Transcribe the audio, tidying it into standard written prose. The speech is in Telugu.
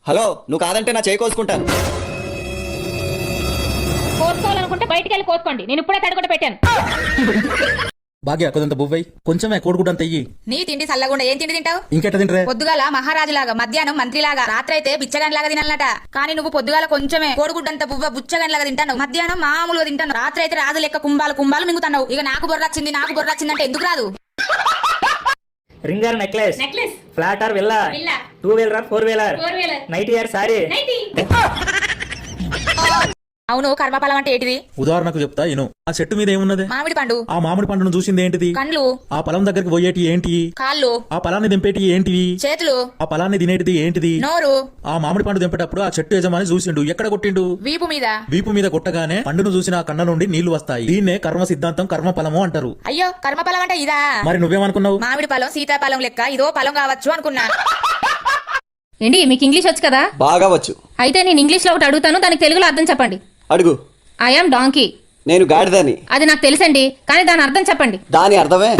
హలో, నువ్వు కాదంటే నా చేయి కోసుకుంటాను. కోసుకోవాలనుకుంటే బయటికి వెళ్ళి కోసుకోండి, నేను ఇప్పుడే తడగొట్ట పెట్టాను. భాగ్య కొద్దంత బువ్వై కొంచెమే కోడిగుడ్డంత ఇయ్యి. నీ తిండి చల్లగుండా ఏం తిండి తింటావు? ఇంకెట్ట తింటరే? పొద్దుగాల మహారాజులాగా, మధ్యాహ్నం మంత్రిలాగా, రాత్రైతే బిచ్చగానిలాగా తినాలట. కానీ నువ్వు పొద్దుగాల కొంచెమే కోడిగుడ్డంత బువ్వ బుచ్చగానిలాగా తింటావు, మధ్యాహ్నం మామూలుగా తింటాను, రాత్రి అయితే రాజు లెక్క కుంభాలు మింగుతావు. ఇక నాకు బొర్రొచ్చింది అంటే ఎందుకు రాదు? Ring or necklace, flat or villa, 2 wheeler or 4 wheeler, nightie or sari. అవును, కర్మఫలం అంటే ఏంటిది? ఉదాహరణకు చెప్తా ఇను. ఆ చెట్టు మీద ఏమున్నది? మామిడి పండు. ఆ మామిడి పండును చూసింది ఏంటిది? కండ్లు. ఆ పొలం దగ్గరికి పోయేటి ఏంటి? కాళ్ళు. ఆ పొలాన్ని దింపేటి ఏంటివి? చేతులు. ఆ పొలాన్ని తినేటిది ఏంటిది? నోరు. ఆ మామిడి పండు దింపేటప్పుడు ఆ చెట్టు యజమాని చూసిండు, ఎక్కడ కొట్టిండు? వీపు మీద. వీపు మీద కొట్టగానే పండును చూసిన ఆ కన్న నుండి నీళ్లు వస్తాయి. దీన్నే కర్మ సిద్ధాంతం, కర్మ ఫలము అంటారు. అయ్యో, కర్మఫలం అంటే ఇదా? మరి నువ్వేమనుకున్నావు? మామిడి ఫలం సీతాఫలం లెక్క ఇదో ఫలం కావచ్చు అనుకున్నా. ఏంటి, మీకు ఇంగ్లీష్ వచ్చు కదా? బాగా వచ్చు. అయితే నేను ఇంగ్లీష్ లో ఒకటి అడుగుతాను, దానికి తెలుగులో అర్థం చెప్పండి. అడుగు. I am donkey. నేను గాడిదని. అది నాకు తెలుసండి, కానీ దాని అర్థం చెప్పండి. దాని అర్థమే